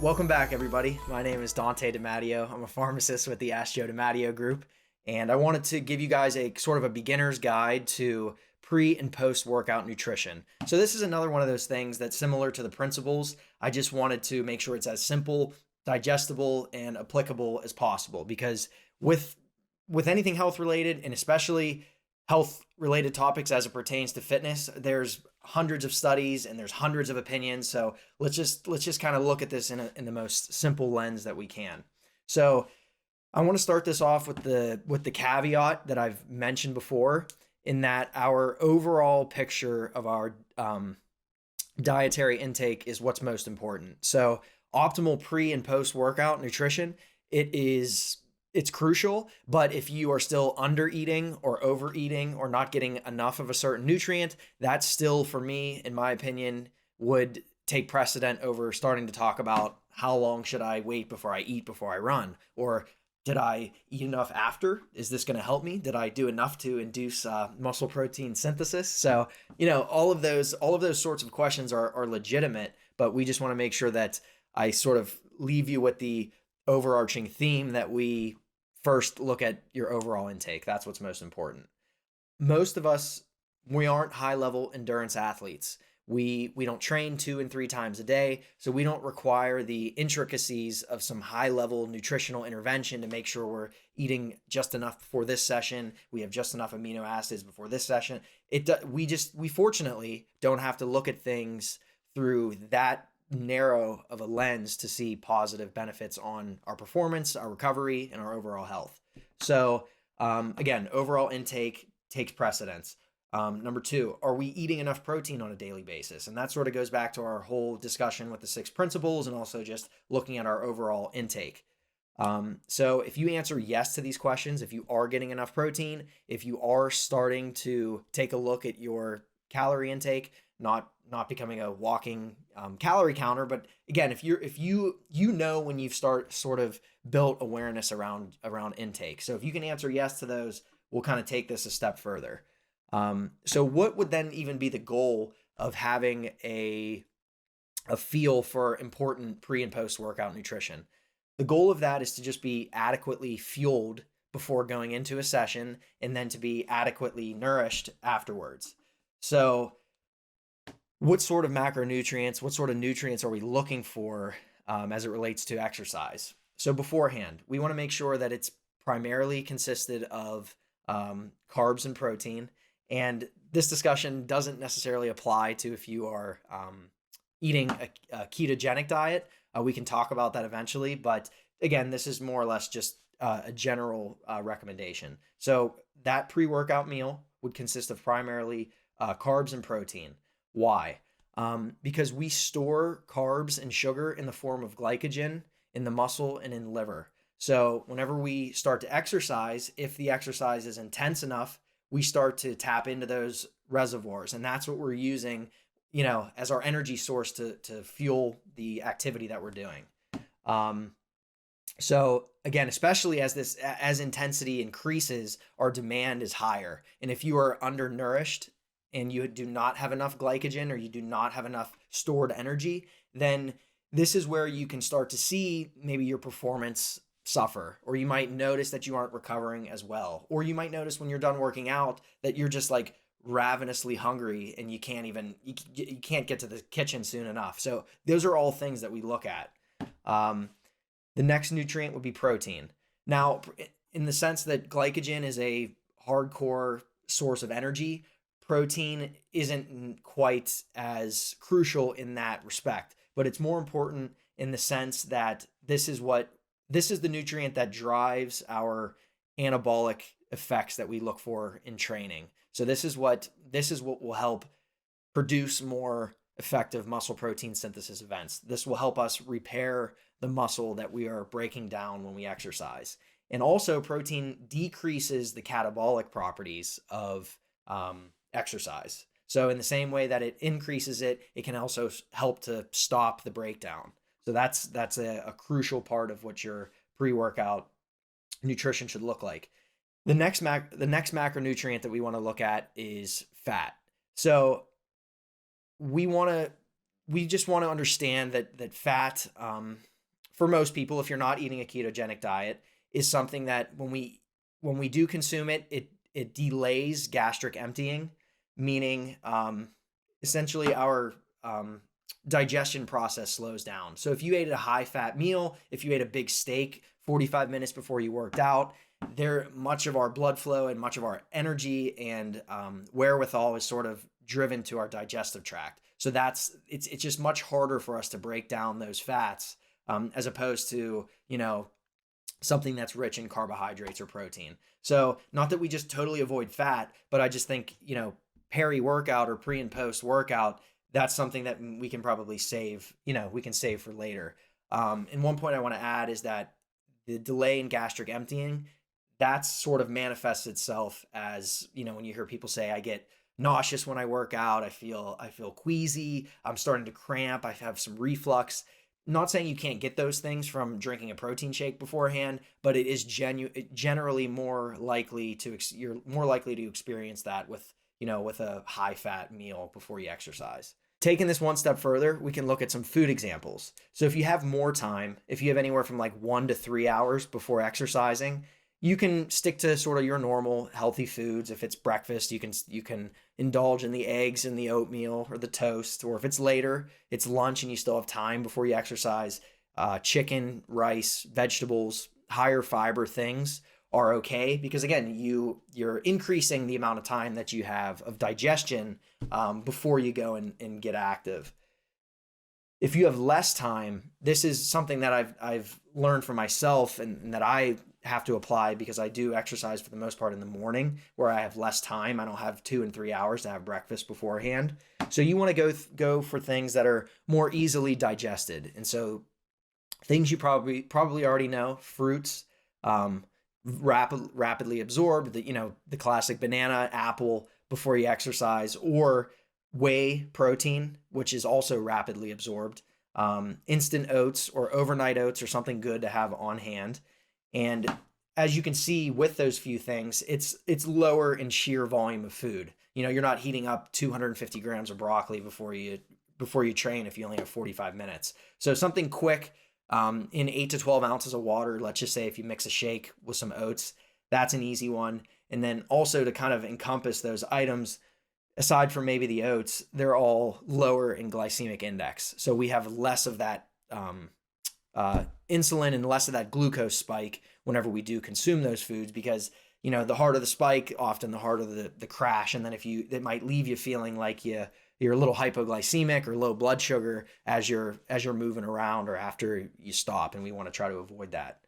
Welcome back, everybody. My name is Dante DiMatteo. I'm a pharmacist with the Joe Dimatteo group, and I wanted to give you guys a sort of a beginner's guide to pre and post workout nutrition. So this is another one of those things that's similar to the principles. I just wanted to make sure it's as simple, digestible, and applicable as possible, because with anything health related, and especially health related topics as it pertains to fitness, there's hundreds of studies and there's hundreds of opinions. So let's just kind of look at this in the most simple lens that we can. So I want to start this off with the caveat that I've mentioned before, in that our overall picture of our dietary intake is what's most important. So optimal pre and post workout nutrition, it's crucial, but if you are still under eating or overeating or not getting enough of a certain nutrient, that still, for me, in my opinion, would take precedent over starting to talk about how long should I wait before I eat before I run, or did I eat enough after? Is this going to help me? Did I do enough to induce muscle protein synthesis? So, all of those sorts of questions are legitimate, but we just want to make sure that I sort of leave you with the overarching theme that we first look at your overall intake. That's what's most important. Most of us, we aren't high level endurance athletes. We don't train 2 and 3 times a day, so we don't require the intricacies of some high level nutritional intervention to make sure we're eating just enough before this session. We have just enough amino acids before this session. We fortunately don't have to look at things through that narrow of a lens to see positive benefits on our performance, our recovery, and our overall health. So again, overall intake takes precedence. Number 2, are we eating enough protein on a daily basis? And that sort of goes back to our whole discussion with the 6 principles, and also just looking at our overall intake. So if you answer yes to these questions, if you are getting enough protein, if you are starting to take a look at your calorie intake, not becoming a walking calorie counter, but again, if you when you've sort of built awareness around intake. So if you can answer yes to those, we'll kind of take this a step further. So what would then even be the goal of having a feel for important pre and post workout nutrition? The goal of that is to just be adequately fueled before going into a session, and then to be adequately nourished afterwards. So what sort of macronutrients, what sort of nutrients are we looking for as it relates to exercise? So beforehand, we want to make sure that it's primarily consisted of carbs and protein. And this discussion doesn't necessarily apply to if you are eating a ketogenic diet. We can talk about that eventually. But again, this is more or less just a general recommendation. So that pre-workout meal would consist of primarily carbs and protein. Why? Because we store carbs and sugar in the form of glycogen in the muscle and in the liver. So whenever we start to exercise, if the exercise is intense enough, we start to tap into those reservoirs. And that's what we're using, as our energy source to fuel the activity that we're doing. So again, especially as intensity increases, our demand is higher. And if you are undernourished and you do not have enough glycogen, or you do not have enough stored energy, then this is where you can start to see maybe your performance suffer, or you might notice that you aren't recovering as well. Or you might notice when you're done working out that you're just like ravenously hungry and you can't get to the kitchen soon enough. So those are all things that we look at. The next nutrient would be protein. Now, in the sense that glycogen is a hardcore source of energy, protein isn't quite as crucial in that respect, but it's more important in the sense that this is the nutrient that drives our anabolic effects that we look for in training. So this is what will help produce more effective muscle protein synthesis events. This will help us repair the muscle that we are breaking down when we exercise. And also, protein decreases the catabolic properties of exercise. So in the same way that it increases it, it can also help to stop the breakdown. So that's a crucial part of what your pre-workout nutrition should look like. The next macronutrient that we want to look at is fat. So we just want to understand that fat for most people, if you're not eating a ketogenic diet, is something that when we do consume it, it delays gastric emptying, meaning essentially our digestion process slows down. So if you ate a high fat meal, if you ate a big steak 45 minutes before you worked out, much of our blood flow and much of our energy and wherewithal is sort of driven to our digestive tract. So it's just much harder for us to break down those fats as opposed to, something that's rich in carbohydrates or protein. So not that we just totally avoid fat, but I just think, peri-workout or pre and post workout, that's something that we can probably save, we can save for later. And one point I want to add is that the delay in gastric emptying, that's sort of manifests itself as, when you hear people say, I get nauseous when I work out, I feel queasy, I'm starting to cramp, I have some reflux. Not saying you can't get those things from drinking a protein shake beforehand, but it is generally more likely you're more likely to experience that with a high fat meal before you exercise. Taking this one step further, we can look at some food examples. So if you have more time, if you have anywhere from like 1 to 3 hours before exercising, you can stick to sort of your normal healthy foods. If it's breakfast, you can indulge in the eggs and the oatmeal or the toast. Or if it's later, it's lunch and you still have time before you exercise, chicken, rice, vegetables, higher fiber things are okay, because again, you're increasing the amount of time that you have of digestion before you go and get active. If you have less time, this is something that I've learned for myself and that I have to apply because I do exercise for the most part in the morning where I have less time. I don't have 2 and 3 hours to have breakfast beforehand. So you want to go for things that are more easily digested. And so things you probably already know, fruits, rapidly absorbed, the classic banana, apple before you exercise, or whey protein, which is also rapidly absorbed, instant oats or overnight oats are something good to have on hand. And as you can see with those few things, it's lower in sheer volume of food. You're not heating up 250 grams of broccoli before you train if you only have 45 minutes. So something quick, in 8 to 12 ounces of water, let's just say if you mix a shake with some oats, that's an easy one. And then also to kind of encompass those items, aside from maybe the oats, they're all lower in glycemic index. So we have less of that insulin and less of that glucose spike whenever we do consume those foods, because the harder the spike, often the harder the crash. And then it might leave you feeling like you're a little hypoglycemic or low blood sugar as you're moving around or after you stop, and we want to try to avoid that.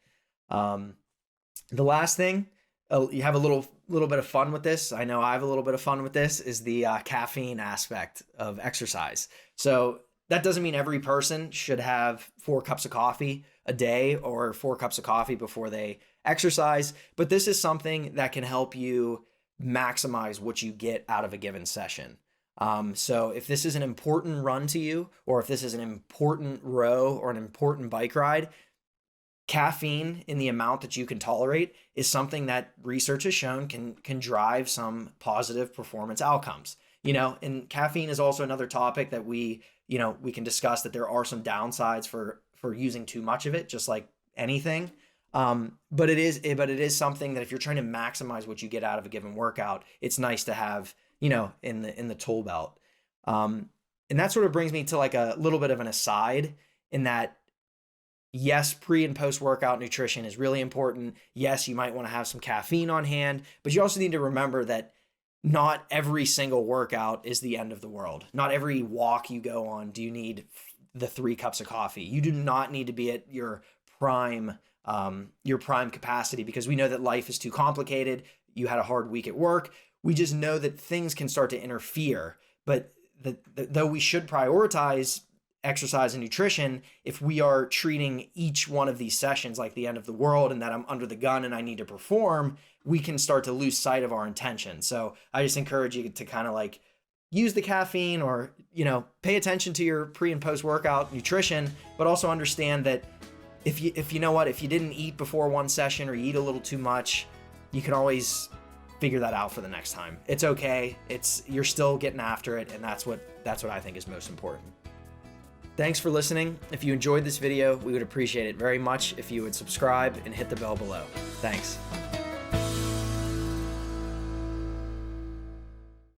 The last thing, you have a little bit of fun with this. I know I have a little bit of fun with this, is the caffeine aspect of exercise. So that doesn't mean every person should have 4 cups of coffee a day or 4 cups of coffee before they exercise, but this is something that can help you maximize what you get out of a given session. So if this is an important run to you, or if this is an important row or an important bike ride, caffeine in the amount that you can tolerate is something that research has shown can drive some positive performance outcomes. And caffeine is also another topic that we can discuss, that there are some downsides for using too much of it, just like anything. But it is something that if you're trying to maximize what you get out of a given workout, it's nice to have, in the tool belt. And that sort of brings me to like a little bit of an aside, in that, yes, pre and post workout nutrition is really important. Yes, you might want to have some caffeine on hand, but you also need to remember that not every single workout is the end of the world. Not every walk you go on do you need the 3 cups of coffee. You do not need to be at your prime capacity, because we know that life is too complicated. You had a hard week at work. We just know that things can start to interfere. But though we should prioritize exercise and nutrition, if we are treating each one of these sessions like the end of the world and that I'm under the gun and I need to perform, we can start to lose sight of our intention. So I just encourage you to kind of like use the caffeine, or, pay attention to your pre and post workout nutrition, but also understand that if you didn't eat before one session, or you eat a little too much, you can always figure that out for the next time. It's okay. You're still getting after it. And that's what I think is most important. Thanks for listening. If you enjoyed this video, we would appreciate it very much if you would subscribe and hit the bell below. Thanks.